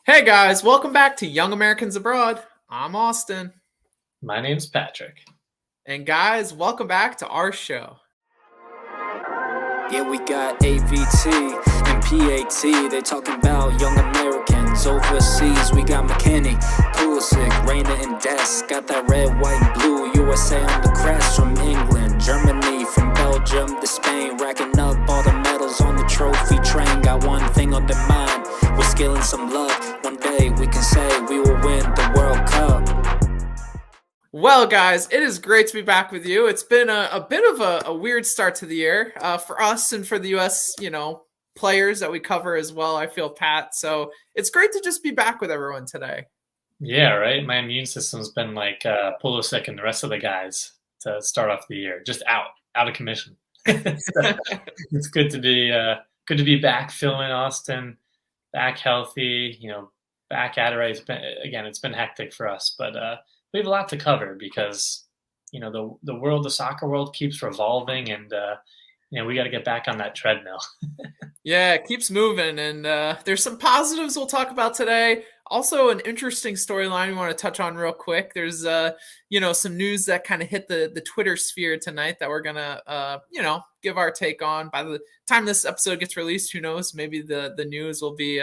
Hey guys, welcome back to Young Americans Abroad. I'm Austin. My name's Patrick. And guys, welcome back to our show. Yeah, we got AVT and PAT. They talking about young Americans overseas. We got McKinney, Pulisic, Reyna, and Des. Got that red, white, and blue USA on the crest. From England, Germany, from Belgium to Spain. Racking up all the medals on the trophy train. Got one thing on their mind, we're scaling some love. One day we can say we will win the World Cup. Well, guys, it is great to be back with you. It's been a bit of a weird start to the year for us and for the U.S., players that we cover as well, I feel, Pat. So it's great to just be back with everyone today. Yeah, right. My immune system's been like Pulisic and the rest of the guys to start off the year, just out of commission. It's good to be back filming, Austin, back healthy, back at it. It's been hectic for us, but we have a lot to cover because the soccer world keeps revolving, and we got to get back on that treadmill. Yeah, it keeps moving, and there's some positives we'll talk about today. Also, an interesting storyline we want to touch on real quick. There's some news that kind of hit the Twitter sphere tonight that we're gonna give our take on. By the time this episode gets released, who knows? Maybe the news will be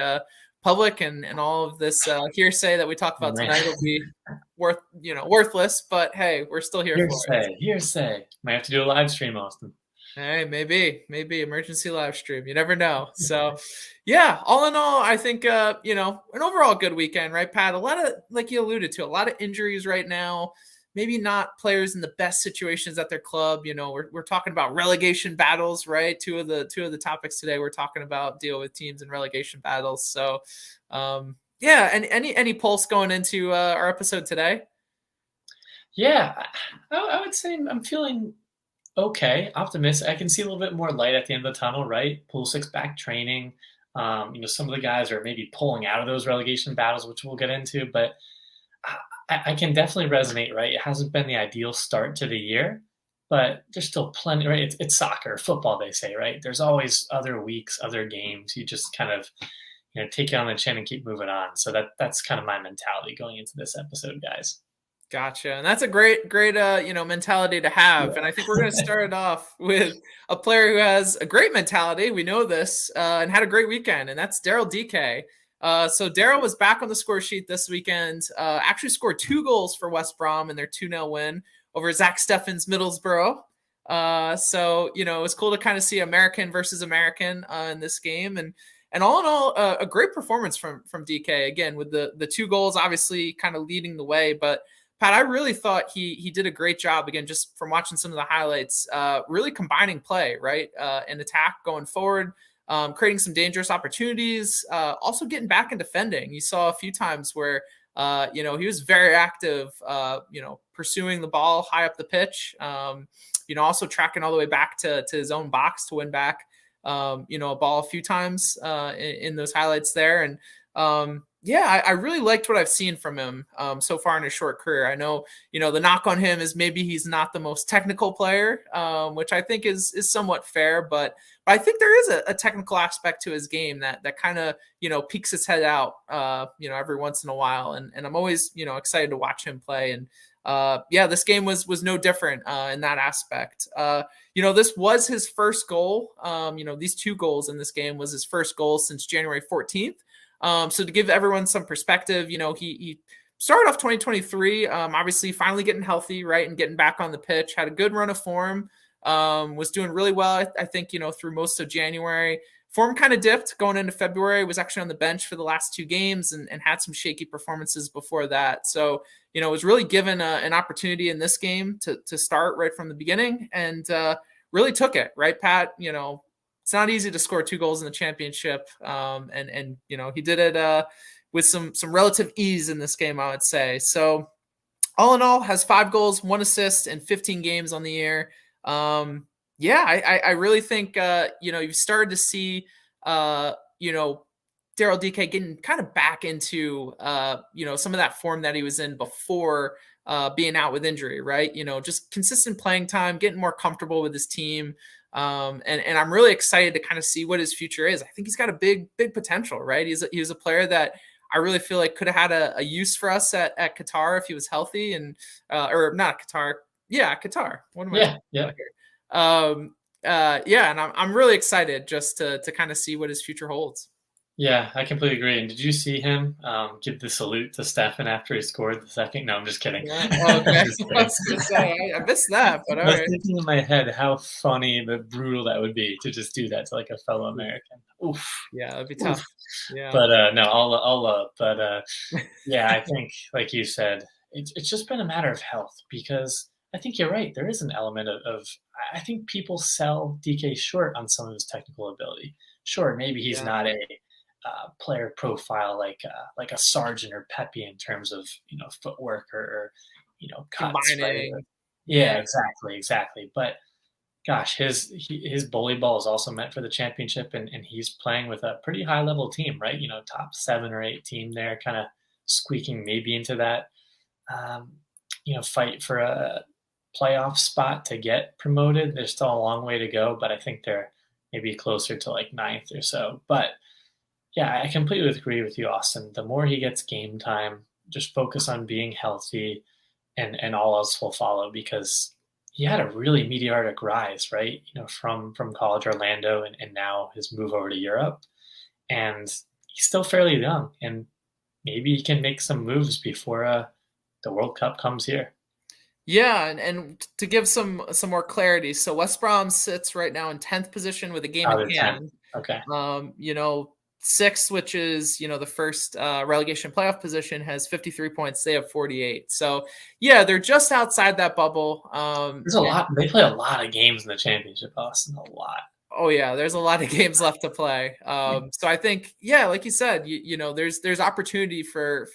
public, and all of this hearsay that we talk about tonight will be worthless. But hey, we're still here for it. Hearsay. Might have to do a live stream, Austin. Hey, maybe emergency live stream. You never know. So, yeah, all in all, I think an overall good weekend, right, Pat? A lot of, like you alluded to, a lot of injuries right now. Maybe not players in the best situations at their club. We're talking about relegation battles, right? Two of the topics today we're talking about deal with teams in relegation battles. So, yeah. And any pulse going into our episode today? Yeah, I would say I'm feeling okay, optimistic. I can see a little bit more light at the end of the tunnel, right? Pulisic's back training. Some of the guys are maybe pulling out of those relegation battles, which we'll get into, but I can definitely resonate, right? It hasn't been the ideal start to the year, but there's still plenty, right? It's soccer, football, they say, right? There's always other weeks, other games. You just kind of, take it on the chin and keep moving on. So that's kind of my mentality going into this episode, guys. Gotcha. And that's a great mentality to have. And I think we're going to start it off with a player who has a great mentality. We know this and had a great weekend, and that's Daryl Dike. So Daryl was back on the score sheet this weekend, actually scored 2 goals for West Brom in their 2-0 win over Zach Steffen's Middlesbrough. So, it was cool to kind of see American versus American in this game. And all in all, a great performance from Dike, again, with the 2 goals, obviously kind of leading the way. But Pat, I really thought he did a great job, again, just from watching some of the highlights, really combining play, right? And attack going forward, creating some dangerous opportunities, also getting back and defending. You saw a few times where, he was very active, pursuing the ball high up the pitch, also tracking all the way back to his own box to win back, a ball a few times in those highlights there. And, I really liked what I've seen from him so far in his short career. I know, the knock on him is maybe he's not the most technical player, which I think is somewhat fair, but I think there is a technical aspect to his game that kind of, peeks its head out, every once in a while. And I'm always, excited to watch him play. And this game was no different in that aspect. This was his first goal. These 2 goals in this game was his first goal since January 14th. So to give everyone some perspective, he started off 2023, obviously finally getting healthy, right, and getting back on the pitch, had a good run of form, was doing really well, I think, through most of January. Form kind of dipped going into February, was actually on the bench for the last 2 games and had some shaky performances before that. So, was really given an opportunity in this game to start right from the beginning and really took it, right, Pat? It's not easy to score 2 goals in the championship. And he did it with some relative ease in this game, I would say. So all in all, has 5 goals, 1 assist, and 15 games on the year. I really think, you've started to see, Daryl Dike getting kind of back into, some of that form that he was in before being out with injury, right? Just consistent playing time, getting more comfortable with his team. And I'm really excited to kind of see what his future is. I think he's got a big potential, right? He was a player that I really feel like could have had a use for us at Qatar if he was healthy, and or not Qatar. Yeah, Qatar. What am I talking about here? Yeah, and I'm really excited just to kind of see what his future holds. Yeah, I completely agree. And did you see him give the salute to Stefan after he scored the second? No, I'm just kidding. Yeah. Oh, okay. I was gonna say, I missed that, but all I was right. thinking in my head how funny but brutal that would be to just do that to like a fellow American. Oof. Yeah, that'd be tough. Oof. Yeah. But no, all love. But yeah, I think like you said, it's just been a matter of health because I think you're right. There is an element of I think people sell DK short on some of his technical ability. Sure, maybe he's not a player profile like a Sargent or Pepi in terms of footwork or cuts. Combining. Right? Yeah, exactly. But gosh, his bully ball is also meant for the championship, and he's playing with a pretty high level team, right? Top 7 or 8 team there, kind of squeaking maybe into that fight for a playoff spot to get promoted. There's still a long way to go, but I think they're maybe closer to like 9th or so. But yeah, I completely agree with you, Austin. The more he gets game time, just focus on being healthy and all else will follow, because he had a really meteoric rise, right? From college Orlando and now his move over to Europe. And he's still fairly young, and maybe he can make some moves before the World Cup comes here. Yeah, and to give some more clarity, so West Brom sits right now in 10th position with a game in hand. Okay. 6th, which is the first relegation playoff position, has 53 points. They have 48. So yeah, they're just outside that bubble. There's a lot. They play a lot of games in the championship, Austin. A lot. Oh yeah, there's a lot of games left to play. So I think, yeah, like you said, there's opportunity for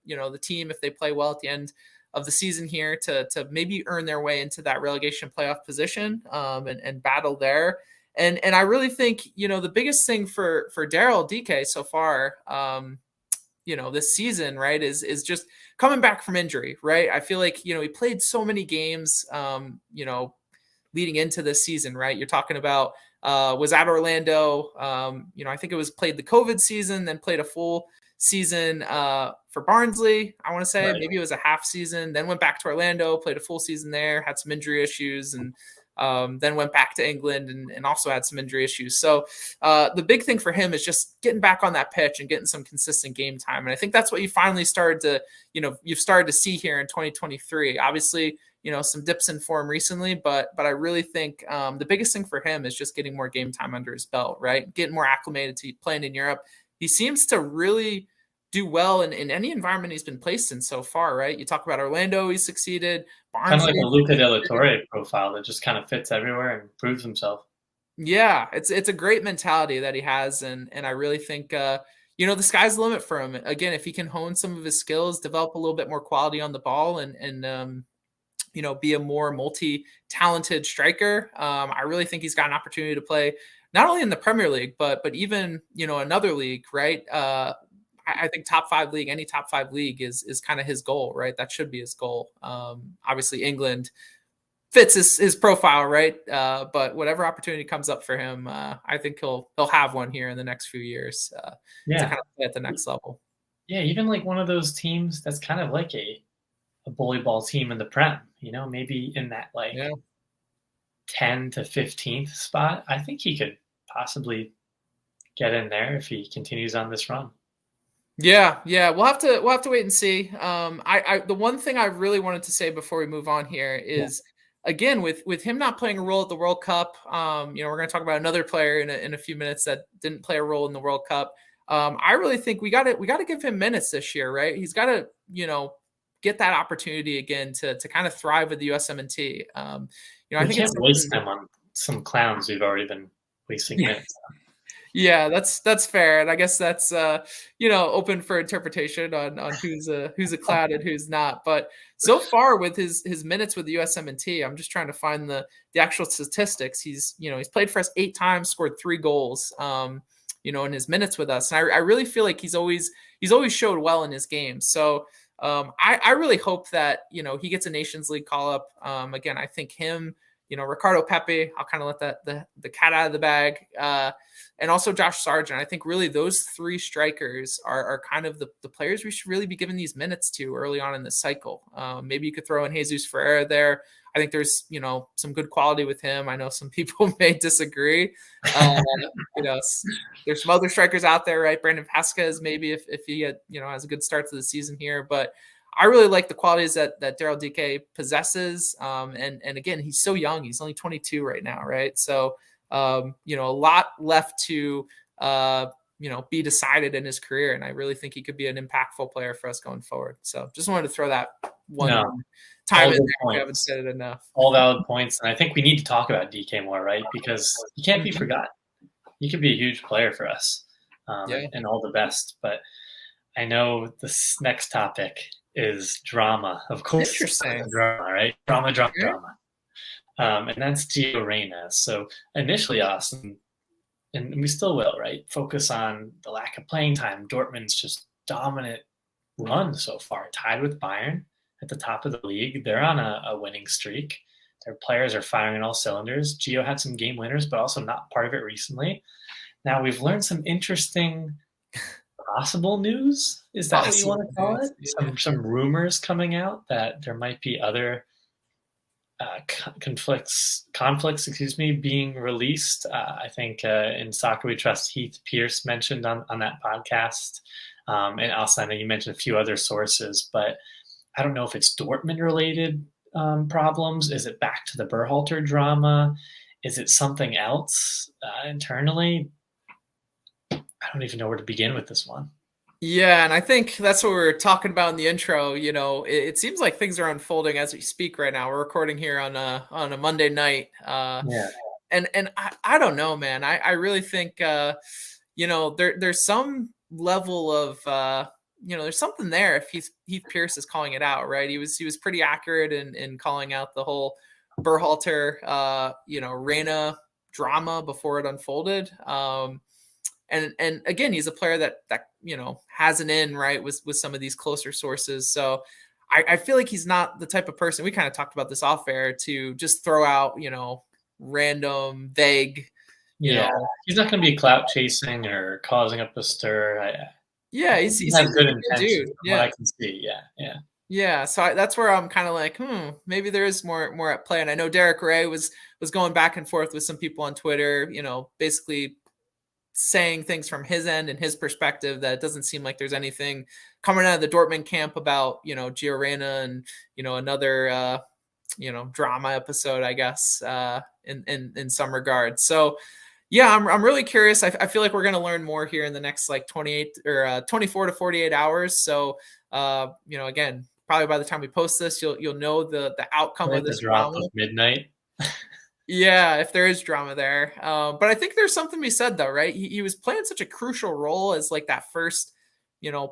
the team, if they play well at the end of the season here, to maybe earn their way into that relegation playoff position and battle there. And I really think, the biggest thing for Daryl Dike so far, this season, right, is just coming back from injury, right? I feel like, he played so many games, leading into this season, right? You're talking about, was at Orlando, I think it was played the COVID season, then played a full season for Barnsley, I want to say. Right. Maybe it was a half season, then went back to Orlando, played a full season there, had some injury issues, and then went back to England and also had some injury issues. So the big thing for him is just getting back on that pitch and getting some consistent game time. And I think that's what you finally started to, you've started to see here in 2023. Obviously, some dips in form recently, but I really think the biggest thing for him is just getting more game time under his belt, right? Getting more acclimated to playing in Europe. He seems to really do well in any environment he's been placed in so far, right? You talk about Orlando, he succeeded. Kind of like a Luca De La Torre profile that just kind of fits everywhere and proves himself. Yeah, it's a great mentality that he has, and I really think the sky's the limit for him. Again, if he can hone some of his skills, develop a little bit more quality on the ball, and be a more multi-talented striker, I really think he's got an opportunity to play not only in the Premier League, but even another league, right? I think top 5 league, any top 5 league is kind of his goal, right? That should be his goal. Obviously, England fits his profile, right? But whatever opportunity comes up for him, I think he'll have one here in the next few years to kind of play at the next level. Yeah, even like one of those teams that's kind of like a bully ball team in the Prem, maybe in that 10 to 15th spot. I think he could possibly get in there if he continues on this run. Yeah, we'll have to wait and see. The one thing I really wanted to say before we move on here is, again, with him not playing a role at the World Cup, we're going to talk about another player in a few minutes that didn't play a role in the World Cup. I really think we got to give him minutes this year, right? He's got to get that opportunity again to kind of thrive with the USMNT. I think can't waste them on some clowns we've already been wasting minutes on. Yeah, that's fair, and I guess that's open for interpretation on who's a clown and who's not. But so far with his minutes with the USMNT, I'm just trying to find the actual statistics. He's played for us 8 times, scored 3 goals. In his minutes with us, and I really feel like he's always showed well in his games. So I really hope that he gets a Nations League call up. Again, I think him Ricardo, Pepi, I'll kind of let the cat out of the bag. And also Josh Sargent. I think really those three strikers are kind of the players we should really be giving these minutes to early on in the cycle. Maybe you could throw in Jesus Ferreira there. I think there's, some good quality with him. I know some people may disagree. There's some other strikers out there, right? Brandon Vasquez, maybe if he has a good start to the season here, but I really like the qualities that Daryl Dike possesses. And again, he's so young. He's only 22 right now, right? So, a lot left to, be decided in his career. And I really think he could be an impactful player for us going forward. So just wanted to throw that one time in there. We haven't said it enough. All valid points. And I think we need to talk about DK more, right? Because he can't be forgotten. He could be a huge player for us, and all the best. But I know this next topic is drama, of course. Interesting. Drama, right? Drama. And that's Reyna. So initially, Austin, and we still will, right? Focus on the lack of playing time. Dortmund's just dominant run so far, tied with Bayern at the top of the league. They're on a winning streak. Their players are firing on all cylinders. Gio had some game winners, but also not part of it recently. Now we've learned some interesting possible news. Is that what you want to call it? Yeah. Some rumors coming out that there might be other conflicts, being released. I think in Soccer We Trust, Heath Pierce mentioned on that podcast. And also, I know you mentioned a few other sources, but I don't know if it's Dortmund related problems. Is it back to the Berhalter drama? Is it something else internally? I don't even know where to begin with this one. Yeah, and I think that's what we were talking about in the intro. It seems like things are unfolding as we speak right now. We're recording here on a Monday night. And I don't know, man. I really think there's some level of there's something there if Heath Pierce is calling it out, right? He was pretty accurate in calling out the whole Berhalter Reyna drama before it unfolded. And again, he's a player that has an in, right, with some of these closer sources. So I feel like he's not the type of person, we kind of talked about this off air, to just throw out, random, vague, he's not going to be clout chasing or causing up a stir. He's has good intentions. Dude. What I can see. Yeah. So that's where I'm kind of like, maybe there is more at play. And I know Derek Ray was going back and forth with some people on Twitter, basically saying things from his end and his perspective that it doesn't seem like there's anything coming out of the Dortmund camp about, Gio Reyna and, another, drama episode, I guess, in some regards. So, yeah, I'm really curious. I feel like we're going to learn more here in the next 28 or 24 to 48 hours. So, again, probably by the time we post this, you'll know the outcome of this drama of midnight. Yeah, if there is drama there. But I think there's something to be said, though, right? He was playing such a crucial role as that first,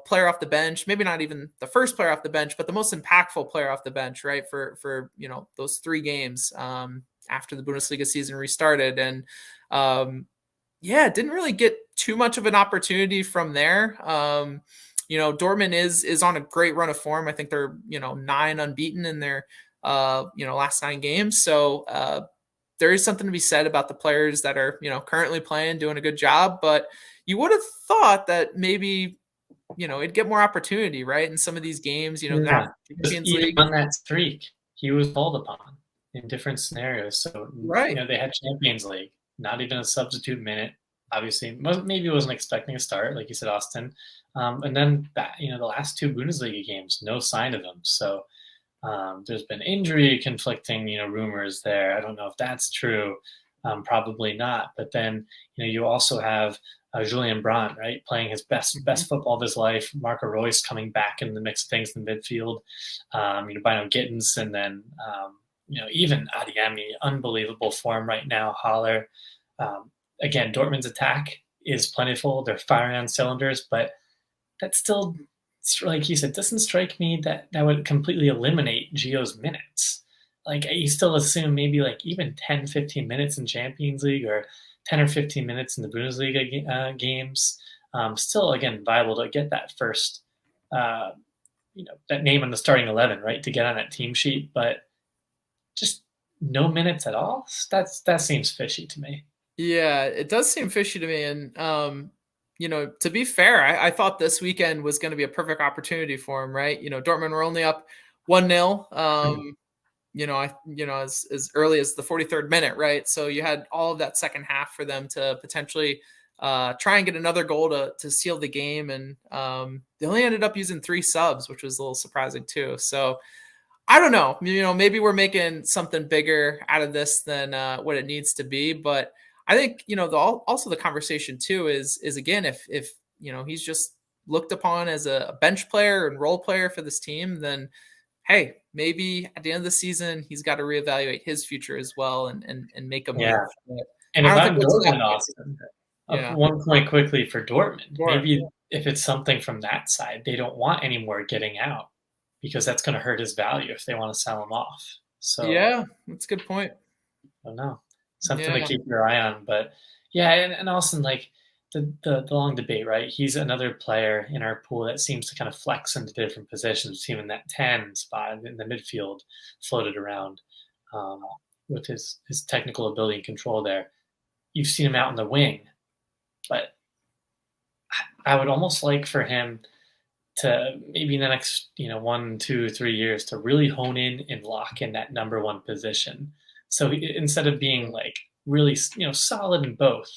player off the bench. Maybe not even the first player off the bench, but the most impactful player off the bench, right? For those 3 games after the Bundesliga season restarted. And didn't really get too much of an opportunity from there. Dortmund is on a great run of form. I think they're 9 unbeaten in their last 9 games. So there is something to be said about the players that are currently playing, doing a good job. But you would have thought that maybe it'd get more opportunity, right, in some of these games. Champions League on that streak, he was called upon in different scenarios. So right, they had Champions League, not even a substitute minute. Obviously, maybe wasn't expecting a start, like you said, Austin. And then the last 2 Bundesliga games, no sign of him. So there's been injury conflicting, rumors there. I don't know if that's true. Probably not. But then, you also have Julian Brandt, right, playing his best football of his life. Marco Reus coming back in the mix of things in the midfield. Bino Gittins, and then even Adeyemi, unbelievable form right now. Haller. Again, Dortmund's attack is plentiful. They're firing on cylinders, but that still, like you said, doesn't strike me that would completely eliminate Gio's minutes. You still assume maybe even 10, 15 minutes in Champions League or 10 or 15 minutes in the Bundesliga games. Still, again, viable to get that first, that name on the starting 11, right, to get on that team sheet. But just no minutes at all. That seems fishy to me. Yeah, it does seem fishy to me. And, to be fair, I thought this weekend was going to be a perfect opportunity for him, right? Dortmund were only up 1-0. As early as the 43rd minute, right? So you had all of that second half for them to potentially try and get another goal to seal the game. And they only ended up using 3 subs, which was a little surprising too. So I don't know. Maybe we're making something bigger out of this than what it needs to be. But I think also the conversation too is again, if he's just looked upon as a bench player and role player for this team, then hey, maybe at the end of the season he's got to reevaluate his future as well and make a move. Yeah. But And I if don't I'm think we'll see that Dortmund, Austin, Yeah. one point quickly for Dortmund, Sure. maybe if it's something from that side, they don't want any more getting out because that's going to hurt his value if they want to sell him off. So Yeah, that's a good point. I don't know. Something to Yeah. keep your eye on. But yeah, and Austin, like the long debate, right? He's another player in our pool that seems to kind of flex into different positions, team in that 10 spot in the midfield, floated around with his technical ability and control there. You've seen him out in the wing, but I would almost like for him to maybe in the next 1, 2, 3 years to really hone in and lock in that number 1 position. So instead of being like really solid in both,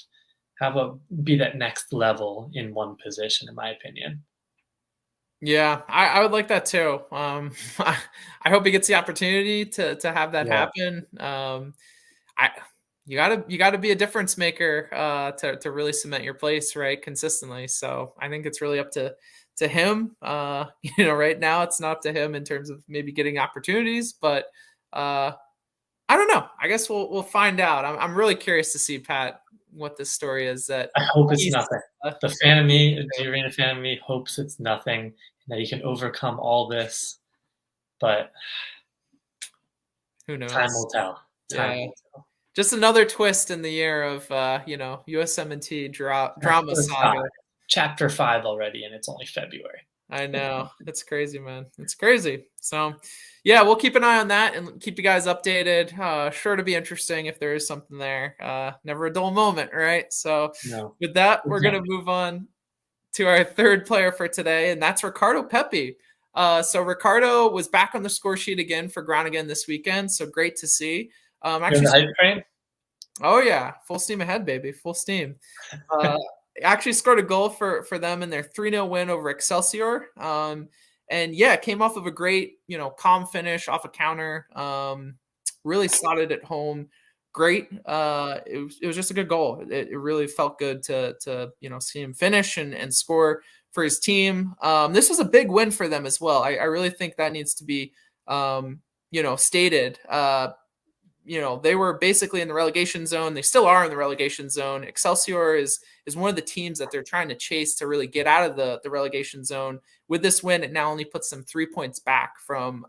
how about be that next level in one position, in my opinion. Yeah, I would like that too. I hope he gets the opportunity to have that happen. I you gotta be a difference maker to really cement your place, right, consistently. So I think it's really up to him. Right now it's not up to him in terms of maybe getting opportunities, but I don't know. I guess we'll find out. I'm really curious to see, Pat, what this story is. That I hope it's he's nothing. The fan of me, the Reyna fan of me, hopes it's nothing and that he can overcome all this. But who knows? time will tell. Time Yeah. will tell. Just another twist in the year of U17 drama saga. Chapter 5 already, and it's only February. I know. It's crazy, man. It's crazy. So, yeah, we'll keep an eye on that and keep you guys updated. Sure to be interesting if there is something there. Never a dull moment, right? So, with that, we're going to move on to our third player for today, and that's Ricardo Pepi. So, Ricardo was back on the score sheet again for Groningen this weekend. So, great to see. Oh, yeah. Full steam ahead, baby. Full steam. Actually scored a goal for them in their 3-0 win over Excelsior. And yeah, came off of a great, calm finish off a counter. Really slotted it home. Great. It was just a good goal. It really felt good to see him finish and score for his team. This was a big win for them as well. I really think that needs to be stated. They were basically in the relegation zone. They still are in the relegation zone. Excelsior is one of the teams that they're trying to chase to really get out of the relegation zone. With this win, it now only puts them 3 points back from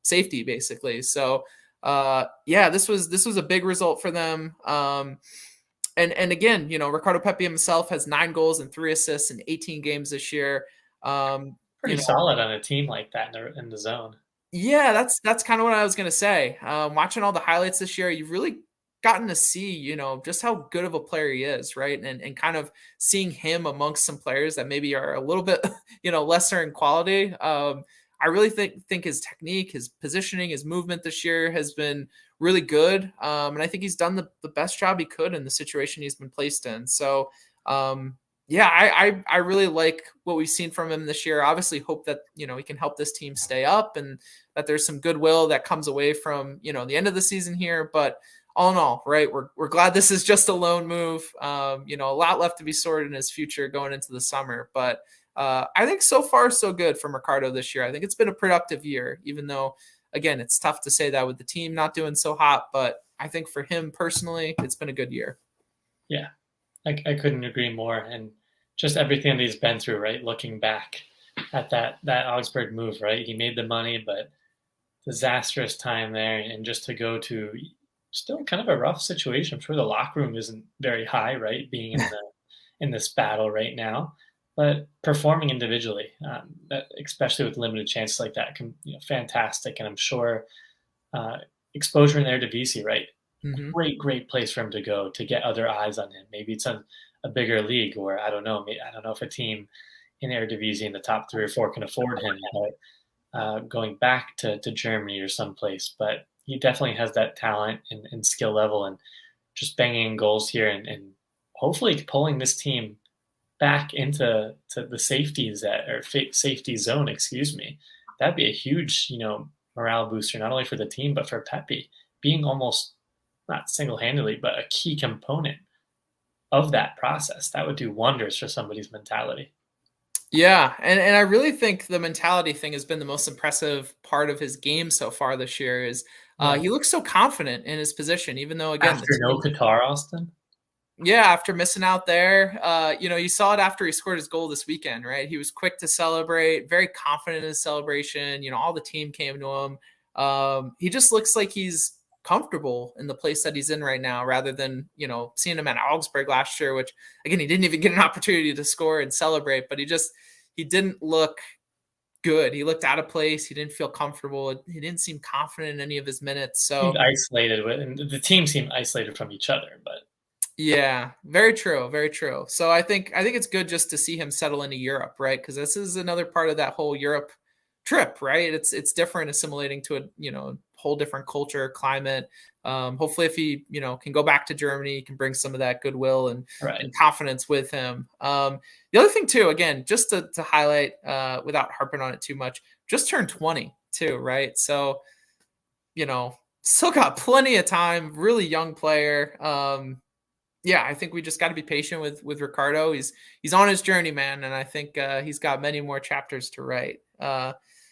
safety, basically. So, this was a big result for them. And again, Ricardo Pepi himself has 9 goals and 3 assists in 18 games this year. Pretty solid on a team like that in the zone. Yeah, that's kind of what I was going to say. Watching all the highlights this year, you've really gotten to see, just how good of a player he is, right? And kind of seeing him amongst some players that maybe are a little bit, lesser in quality. I really think his technique, his positioning, his movement this year has been really good. And I think he's done the best job he could in the situation he's been placed in. So, I really like what we've seen from him this year. Obviously hope that, he can help this team stay up and that there's some goodwill that comes away from, the end of the season here. But all in all, right, we're glad this is just a loan move. A lot left to be sorted in his future going into the summer. But I think so far so good from Ricardo this year. I think it's been a productive year, even though, again, it's tough to say that with the team not doing so hot. But I think for him personally, it's been a good year. Yeah. I couldn't agree more. And just everything that he's been through, right? Looking back at that Augsburg move, right? He made the money, but disastrous time there. And just to go to still kind of a rough situation. I'm sure the locker room isn't very high, right? Being in this battle right now, but performing individually, especially with limited chances like that, fantastic. And I'm sure exposure in Eredivisie, right? Mm-hmm. Great place for him to go to get other eyes on him. Maybe it's a bigger league, or I don't know. I don't know if a team in Eredivisie in the top 3 or 4 can afford him, but going back to Germany or someplace. But he definitely has that talent and skill level, and just banging goals here and hopefully pulling this team back into the safety zone. Excuse me. That'd be a huge, morale booster, not only for the team but for Pepi, being almost not single-handedly, but a key component of that process. That would do wonders for somebody's mentality. Yeah, and I really think the mentality thing has been the most impressive part of his game so far this year. He looks so confident in his position, even though, again, after no Qatar, Austin. Yeah, after missing out there, you saw it after he scored his goal this weekend, right? He was quick to celebrate, very confident in his celebration. All the team came to him. He just looks like he's comfortable in the place that he's in right now, rather than, seeing him at Augsburg last year, which, again, he didn't even get an opportunity to score and celebrate, but he didn't look good. He looked out of place. He didn't feel comfortable. He didn't seem confident in any of his minutes. So isolated and the team seemed isolated from each other, but yeah, very true. Very true. So I think it's good just to see him settle into Europe, right? Because this is another part of that whole Europe trip, right? It's different, assimilating to a whole different culture, climate. Hopefully, if he can go back to Germany, he can bring some of that goodwill and confidence with him. The other thing too, again, just to highlight, without harping on it too much, just turned 20 too, right? So still got plenty of time. Really young player. Yeah, I think we just got to be patient with Ricardo. He's on his journey, man, and I think he's got many more chapters to write.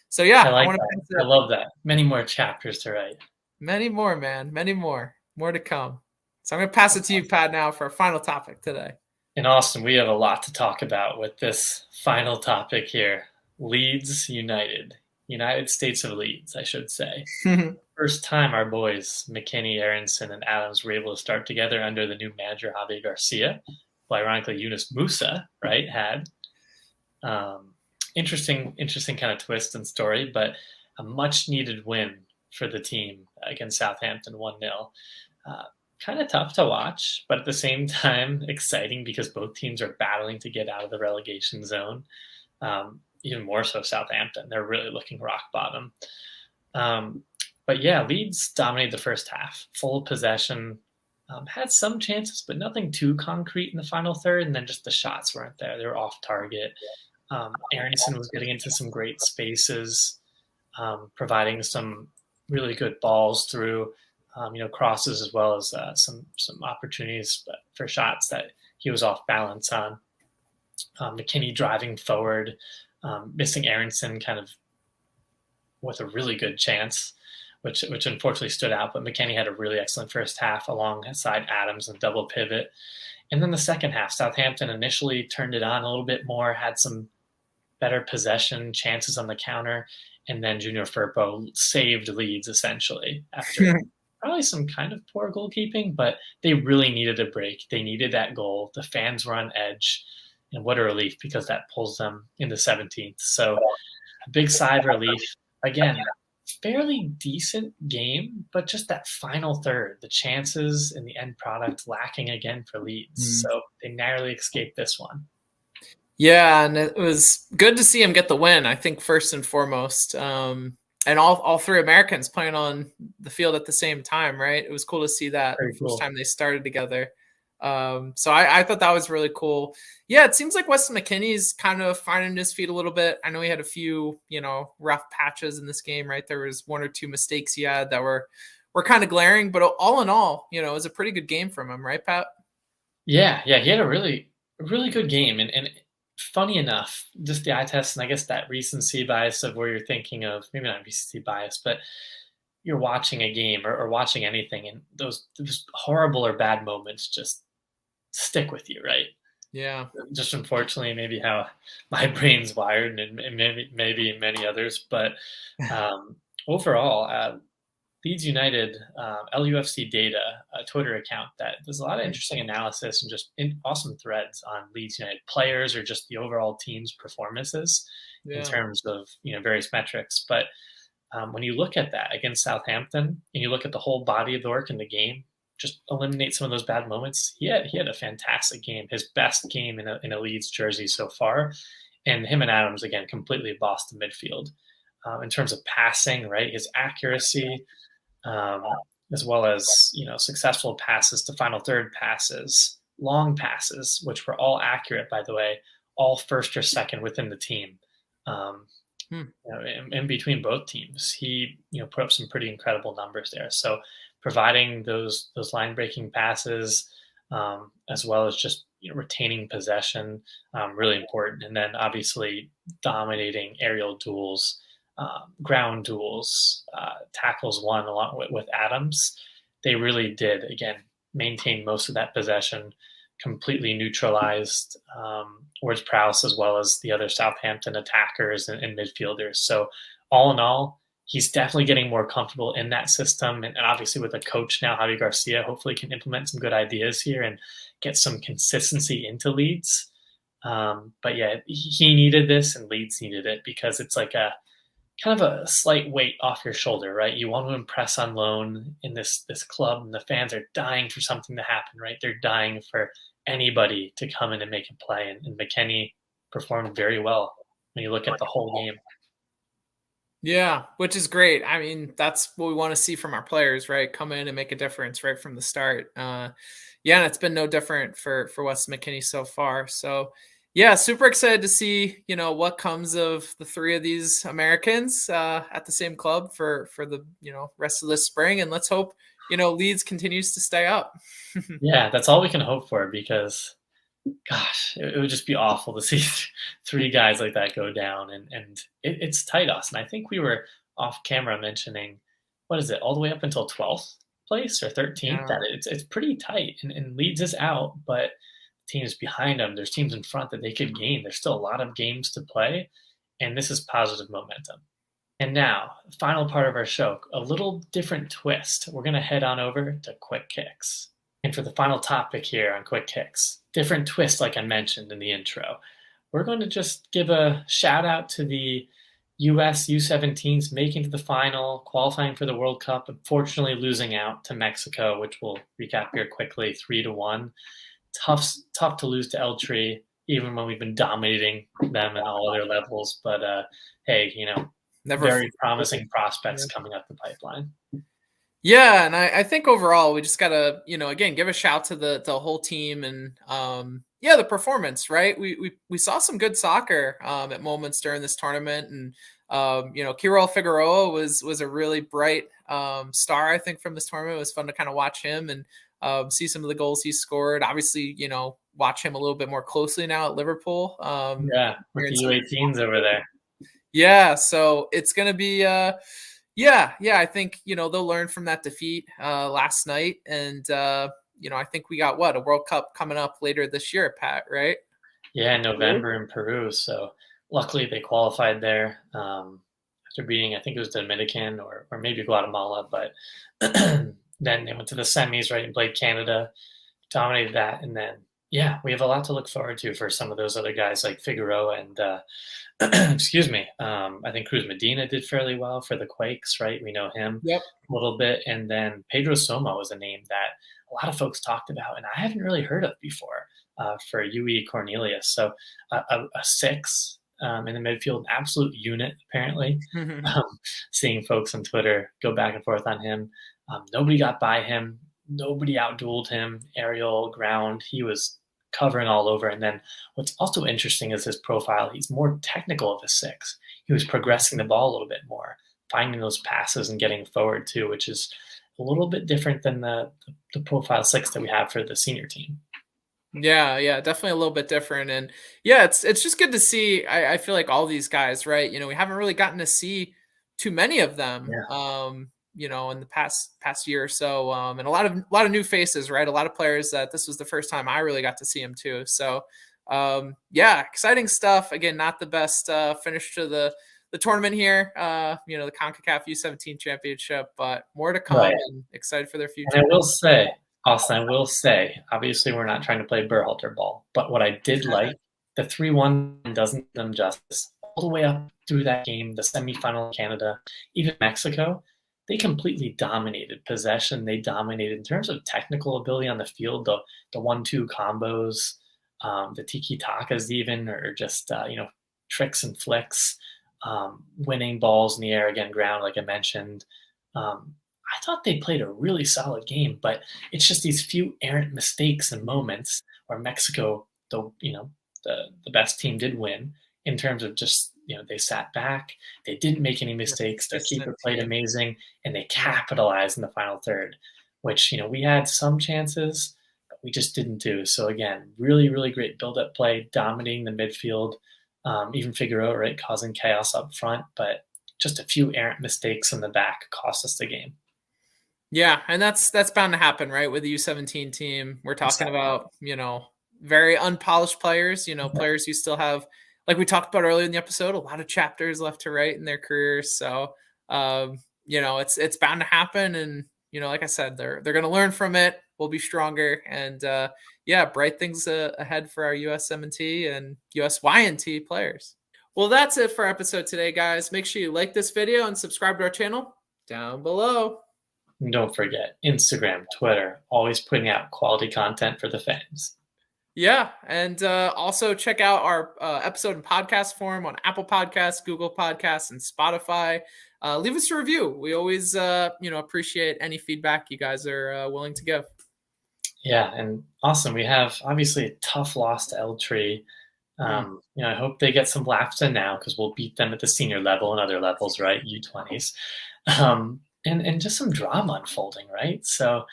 So yeah, I love that. Many more chapters to write. Many more, man. Many more to come. So I'm going to pass it to you, Pat, now for our final topic today. In Austin, we have a lot to talk about with this final topic here. Leeds United. United States of Leeds, I should say. First time our boys, McKinney, Aronson, and Adams were able to start together under the new manager, Javier Garcia, who ironically Yunus Musa, right, had. Interesting kind of twist and story, but a much-needed win for the team against Southampton, 1-0. Kind of tough to watch, but at the same time exciting because both teams are battling to get out of the relegation zone. Even more so Southampton. They're really looking rock bottom. But yeah, Leeds dominated the first half, full possession, had some chances, but nothing too concrete in the final third. And then just the shots weren't there. They were off target. Aronson was getting into some great spaces, providing some really good balls through, crosses, as well as some opportunities for shots that he was off balance on. McKinney driving forward, missing Aronson kind of with a really good chance, which unfortunately stood out. But McKinney had a really excellent first half alongside Adams and double pivot. And then the second half, Southampton initially turned it on a little bit more, had some better possession, chances on the counter, and then Junior Firpo saved Leeds essentially after probably some kind of poor goalkeeping, but they really needed a break. They needed that goal. The fans were on edge, and what a relief, because that pulls them into 17th. So a big sigh of relief. Again, fairly decent game, but just that final third, the chances and the end product lacking again for Leeds. So they narrowly escaped this one. Yeah, and it was good to see him get the win, I think, first and foremost. And all three Americans playing on the field at the same time, right? It was cool to see that the first time they started together. So I thought that was really cool. Yeah, it seems like Weston McKennie's kind of finding his feet a little bit. I know he had a few, rough patches in this game, right? There was one or two mistakes he had that were kind of glaring, but all in all, it was a pretty good game from him, right, Pat? Yeah, he had a really good game. And funny enough, just the eye test and I guess that recency bias of where you're thinking of, maybe not recency bias, but you're watching a game or watching anything, and those horrible or bad moments just stick with you, right? Yeah. Just unfortunately, maybe how my brain's wired, and maybe many others. But overall, Leeds United, LUFC Data, a Twitter account that does a lot of interesting analysis and just awesome threads on Leeds United players or just the overall team's performances in terms of various metrics. But When you look at that against Southampton and you look at the whole body of the work in the game, just eliminate some of those bad moments. He had a fantastic game, his best game in a Leeds jersey so far. And him and Adams, again, completely bossed the midfield. In terms of passing, right, his accuracy, as well as successful passes to final third passes, long passes, which were all accurate, by the way, all first or second within the team. In between both teams, he put up some pretty incredible numbers there. So providing those line breaking passes, as well as just retaining possession, really important. And then obviously dominating aerial duels, ground duels, tackles won along with Adams. They really did, again, maintain most of that possession, completely neutralized Ward-Prowse as well as the other Southampton attackers and midfielders. So all in all, he's definitely getting more comfortable in that system. And obviously with a coach now, Javi Garcia, hopefully can implement some good ideas here and get some consistency into Leeds. But yeah, he needed this and Leeds needed it because it's like a kind of a slight weight off your shoulder, right? You want to impress on loan in this club, and the fans are dying for something to happen, right? They're dying for anybody to come in and make a play. And McKennie performed very well when you look at the whole game. Yeah, which is great. I mean, that's what we want to see from our players, right? Come in and make a difference right from the start. And it's been no different for Wes McKennie so far. So yeah, super excited to see, what comes of the three of these Americans at the same club for the, rest of this spring. And let's hope, Leeds continues to stay up. Yeah, that's all we can hope for because, gosh, it would just be awful to see three guys like that go down. And it's tight, Austin. I think we were off camera mentioning, what is it, all the way up until 12th place or 13th? Yeah. That it's pretty tight. And Leeds is out, but teams behind them, there's teams in front that they could gain. There's still a lot of games to play, and this is positive momentum. And now, final part of our show, a little different twist. We're going to head on over to Quick Kicks. And for the final topic here on Quick Kicks, different twist like I mentioned in the intro. We're going to just give a shout out to the U.S. U17's making to the final, qualifying for the World Cup, unfortunately losing out to Mexico, which we'll recap here quickly, 3-1. Tough to lose to Eltree, even when we've been dominating them at all other levels. But hey, very promising prospects coming up the pipeline. Yeah, and I think overall we just gotta, again, give a shout to the whole team and the performance, right? We saw some good soccer at moments during this tournament, and Kirol Figueroa was a really bright star, I think, from this tournament. It was fun to kind of watch him and see some of the goals he scored. Obviously, watch him a little bit more closely now at Liverpool. With the U18's over there. Yeah, so it's going to be, I think, they'll learn from that defeat last night. And, I think we got, a World Cup coming up later this year, Pat, right? Yeah, November in Peru. So luckily they qualified there after beating, I think it was Dominican or maybe Guatemala, but then they went to the semis, right, and played Canada, dominated that. And then, we have a lot to look forward to for some of those other guys like Figueroa and, excuse me, I think Cruz Medina did fairly well for the Quakes, right? We know him a little bit. And then Pedro Soma was a name that a lot of folks talked about, and I haven't really heard of before for UE Cornelius. So a 6 in the midfield, an absolute unit, apparently. Seeing folks on Twitter go back and forth on him. Nobody got by him. Nobody outdueled him. Aerial, ground. He was covering all over. And then what's also interesting is his profile. He's more technical of a 6. He was progressing the ball a little bit more, finding those passes and getting forward too, which is a little bit different than the profile 6 that we have for the senior team. Yeah, definitely a little bit different. And it's just good to see. I feel like all these guys, right? We haven't really gotten to see too many of them. In the past year or so, and a lot of new faces, right? A lot of players that this was the first time I really got to see them too. So, exciting stuff. Again, not the best finish to the tournament here, the CONCACAF U17 championship, but more to come. Right. And excited for their future. And I will say, Austin, obviously we're not trying to play Berhalter ball, but what I did like, the 3-1 doesn't do them justice. all the way up through that game, the semifinal in Canada, even Mexico, they completely dominated possession. They dominated in terms of technical ability on the field, the 1-2 combos, the tiki takas even, or just tricks and flicks, winning balls in the air, again ground like I mentioned. I thought they played a really solid game, but it's just these few errant mistakes and moments where Mexico, the best team, did win in terms of just they sat back, they didn't make any mistakes, their keeper played amazing, and they capitalized in the final third, which we had some chances, but we just didn't do. So again, really, really great build-up play, dominating the midfield, even Figueroa, right, causing chaos up front, but just a few errant mistakes in the back cost us the game. Yeah, and that's bound to happen, right? With the U17 team, we're talking about very unpolished players, players who still have, like we talked about earlier in the episode, a lot of chapters left to write in their careers. So, it's bound to happen. And, like I said, they're going to learn from it. We'll be stronger. And, bright things ahead for our USMNT and USYNT players. Well, that's it for our episode today, guys. Make sure you like this video and subscribe to our channel down below. And don't forget, Instagram, Twitter, always putting out quality content for the fans. Yeah, and also check out our episode in podcast form on Apple Podcasts, Google Podcasts, and Spotify. Leave us a review. We always, appreciate any feedback you guys are willing to give. Yeah, and awesome. We have obviously a tough loss to Eltree. I hope they get some laps in now because we'll beat them at the senior level and other levels, right? U20s. And just some drama unfolding, right? So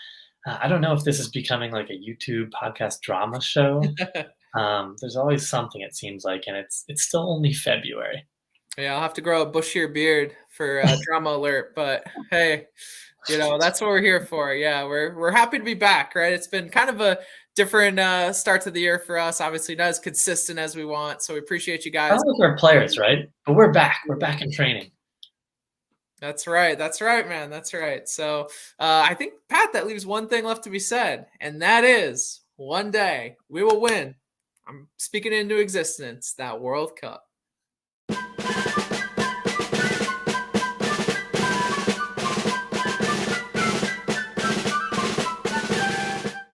I don't know if this is becoming like a YouTube podcast drama show. There's always something, it seems like, and it's still only February. Yeah, I'll have to grow a bushier beard for drama alert, but hey, that's what we're here for. Yeah, we're happy to be back, right? It's been kind of a different start to the year for us. Obviously, not as consistent as we want, so we appreciate you guys. Not like our players, right? But we're back. We're back in training. That's right, man. That's right. So I think, Pat, that leaves one thing left to be said, and that is one day we will win. I'm speaking into existence, that World Cup.